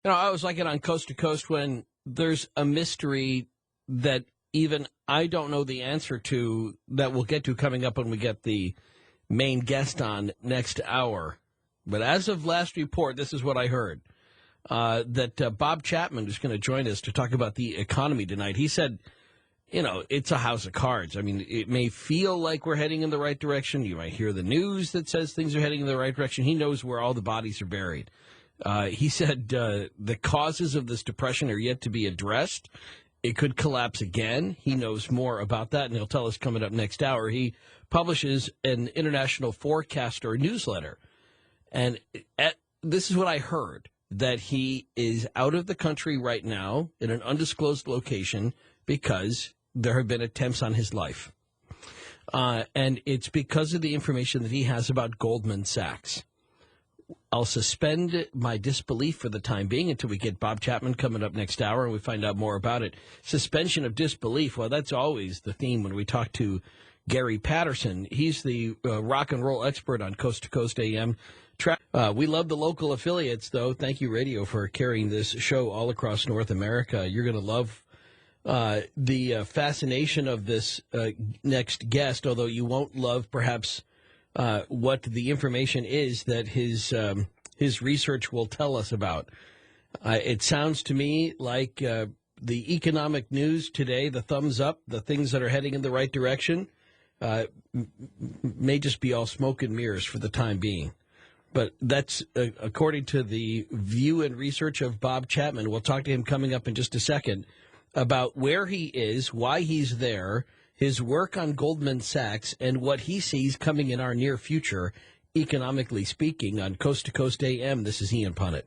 I was like it on Coast to Coast when there's a mystery that even I don't know the answer to that we'll get to coming up when we get the main guest on next hour. But as of last report, this is what I heard, that Bob Chapman is going to join us to talk about the economy tonight. He said, it's a house of cards. I mean, it may feel like we're heading in the right direction. You might hear the news that says things are heading in the right direction. He knows where all the bodies are buried. He said the causes of this depression are yet to be addressed. It could collapse again. He knows more about that, and he'll tell us coming up next hour. He publishes an international forecaster newsletter. And this is what I heard, that he is out of the country right now in an undisclosed location because there have been attempts on his life. And it's because of the information that he has about Goldman Sachs. I'll suspend my disbelief for the time being until we get Bob Chapman coming up next hour and we find out more about it. Suspension of disbelief, well, that's always the theme when we talk to Gary Patterson. He's the rock and roll expert on Coast to Coast AM. We love the local affiliates, though. Thank you, Radio, for carrying this show all across North America. You're going to love the fascination of this next guest, although you won't love perhaps what the information is that his research will tell us about. It sounds to me like the economic news today, the thumbs up, the things that are heading in the right direction, may just be all smoke and mirrors for the time being. But that's according to the view and research of Bob Chapman. We'll talk to him coming up in just a second about where he is, why he's there, his work on Goldman Sachs, and what he sees coming in our near future, economically speaking, on Coast to Coast AM. This is Ian Punnett.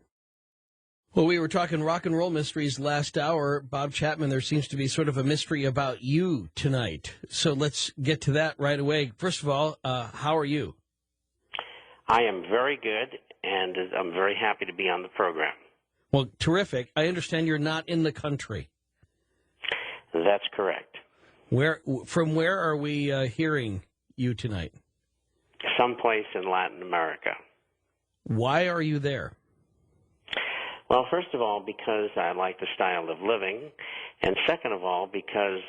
Well, we were talking rock and roll mysteries last hour. Bob Chapman, there seems to be sort of a mystery about you tonight. So let's get to that right away. First of all, how are you? I am very good, and I'm very happy to be on the program. Well, terrific. I understand you're not in the country. That's correct. From where are we hearing you tonight? Someplace in Latin America. Why are you there? Well, first of all, because I like the style of living, and second of all, because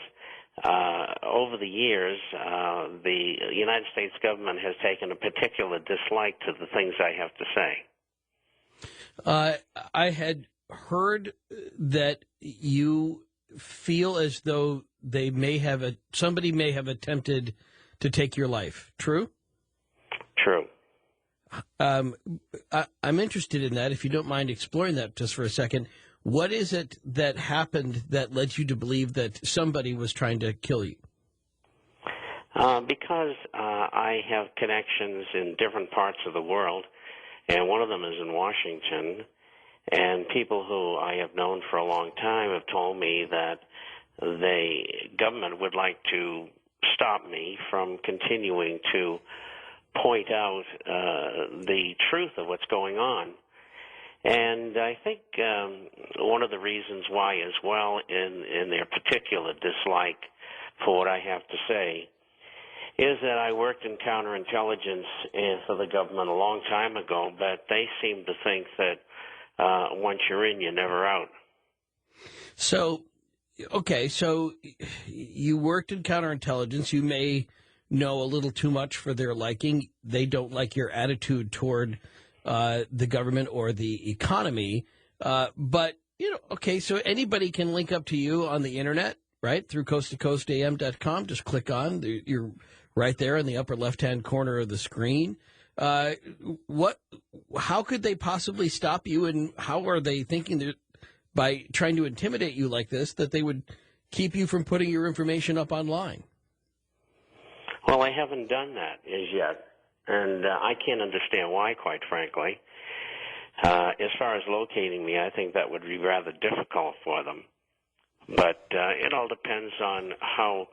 over the years, the United States government has taken a particular dislike to the things I have to say. I had heard that you feel as though somebody may have attempted to take your life. True? True. I'm interested in that. If you don't mind exploring that just for a second. What is it that happened that led you to believe that somebody was trying to kill you? Because I have connections in different parts of the world, and one of them is in Washington, and people who I have known for a long time have told me that the government would like to stop me from continuing to point out the truth of what's going on. And I think one of the reasons why as well in their particular dislike for what I have to say is that I worked in counterintelligence for the government a long time ago, but they seem to think that once you're in, you're never out. So, okay, so you worked in counterintelligence. You may know a little too much for their liking. They don't like your attitude toward the government or the economy. But, okay, so anybody can link up to you on the Internet, right, through coasttocoastam.com. Just click on. You're right there in the upper left-hand corner of the screen. How could they possibly stop you, and how are they thinking that by trying to intimidate you like this that they would keep you from putting your information up online? Well, I haven't done that as yet. And I can't understand why, quite frankly. As far as locating me, I think that would be rather difficult for them. But it all depends on how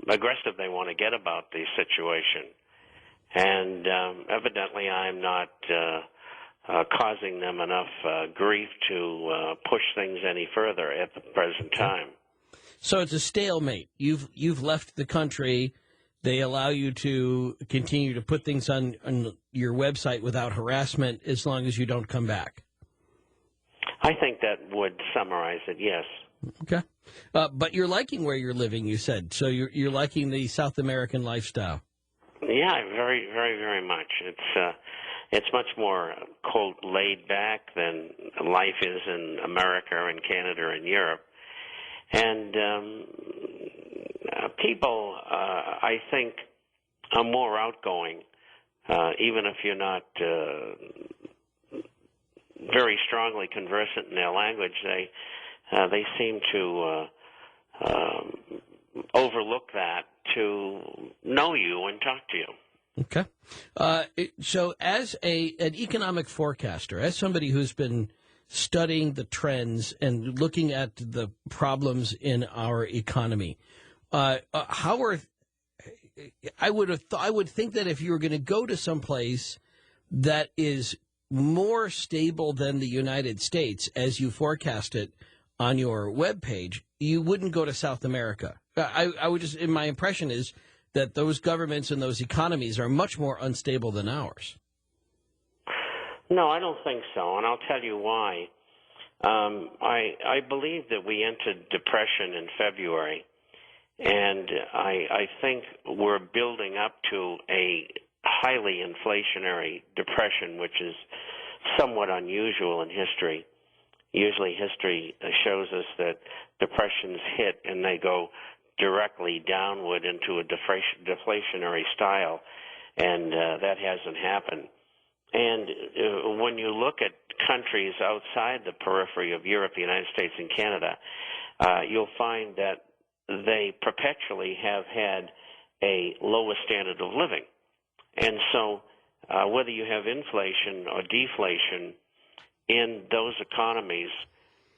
aggressive they want to get about the situation. And evidently I'm not causing them enough grief to push things any further at the present time. So it's a stalemate. You've left the country. They allow you to continue to put things on your website without harassment as long as you don't come back. I think that would summarize it, yes. Okay. But you're liking where you're living, you said. So you're liking the South American lifestyle. Yeah, very, very, very much. It's much more, quote, laid back than life is in America and Canada and Europe. And people, I think, are more outgoing, even if you're not very strongly conversant in their language. They seem to overlook that to know you and talk to you. Okay. So as an economic forecaster, as somebody who's been studying the trends and looking at the problems in our economy, how are I would think that if you were going to go to some place that is more stable than the United States, as you forecast it on your webpage, you wouldn't go to South America. I would just, my impression is that those governments and those economies are much more unstable than ours. No, I don't think so, and I'll tell you why. I believe that we entered depression in February, and I think we're building up to a highly inflationary depression, which is somewhat unusual in history. Usually history shows us that depressions hit and they go directly downward into a deflationary style, and that hasn't happened. And when you look at countries outside the periphery of Europe, the United States, and Canada, you'll find that they perpetually have had a lower standard of living. And so whether you have inflation or deflation in those economies,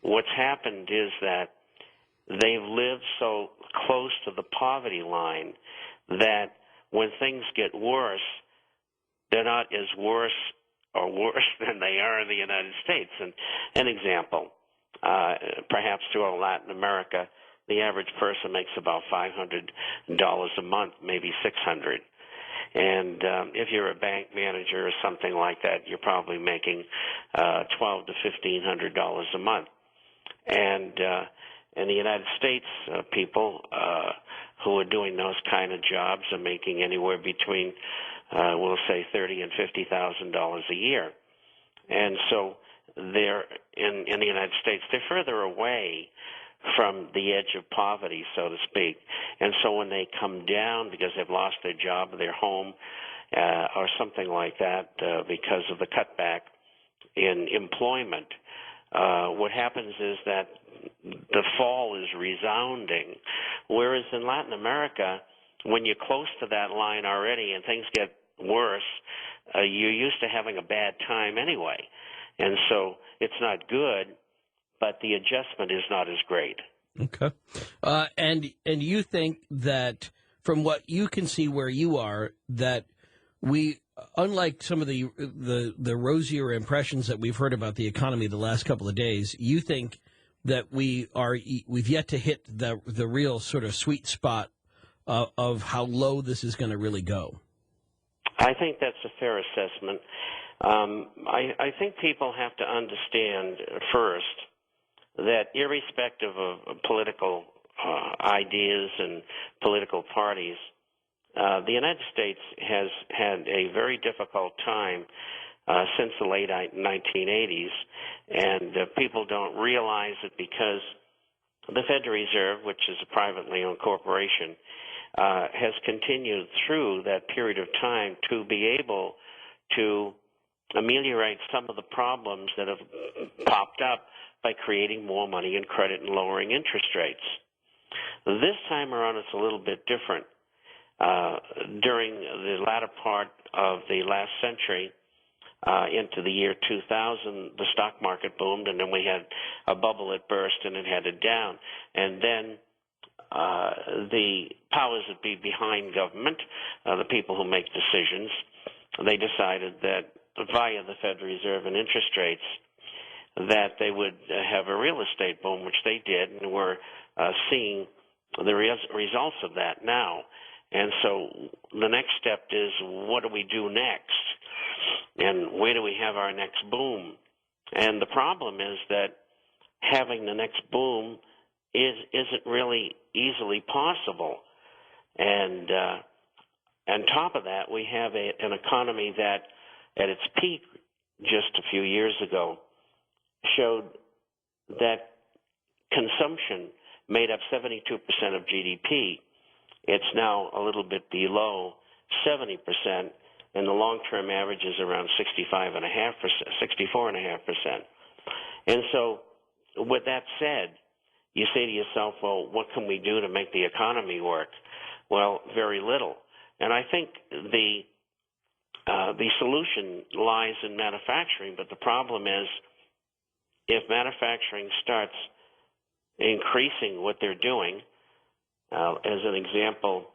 what's happened is that they've lived so close to the poverty line that when things get worse, they're not as worse or worse than they are in the United States. And an example, perhaps throughout Latin America, the average person makes about $500 a month, maybe $600. And if you're a bank manager or something like that, you're probably making $1,200 to $1,500 a month. And in the United States, people who are doing those kind of jobs are making anywhere between, we'll say, $30,000 and $50,000 a year. And so they're in the United States, they're further away from the edge of poverty, so to speak. And so when they come down because they've lost their job or their home or something like that because of the cutback in employment, what happens is that the fall is resounding. Whereas in Latin America, when you're close to that line already and things get worse, you're used to having a bad time anyway. And so it's not good, but the adjustment is not as great. Okay. And you think that from what you can see where you are, that we, unlike some of the rosier impressions that we've heard about the economy the last couple of days, you think that we've yet to hit the real sort of sweet spot of how low this is going to really go? I think that's a fair assessment. I think people have to understand first that irrespective of political ideas and political parties, the United States has had a very difficult time since the late 1980s, and people don't realize it because the Federal Reserve, which is a privately owned corporation, has continued through that period of time to be able to ameliorate some of the problems that have popped up by creating more money and credit and lowering interest rates. This time around, it's a little bit different. During the latter part of the last century, into the year 2000, the stock market boomed, and then we had a bubble that burst and it headed down. And then the powers that be behind government, the people who make decisions, they decided that via the Federal Reserve and interest rates, that they would have a real estate boom, which they did, and we're seeing the results of that now. And so the next step is, what do we do next? And where do we have our next boom? And the problem is that having the next boom isn't really easily possible. And on top of that, we have an economy that, at its peak just a few years ago, showed that consumption made up 72% of GDP. It's now a little bit below 70%, and the long-term average is around 65.5%, 64.5%. And so, with that said, you say to yourself, well, what can we do to make the economy work? Well, very little. And I think the solution lies in manufacturing, but the problem is if manufacturing starts increasing what they're doing, as an example,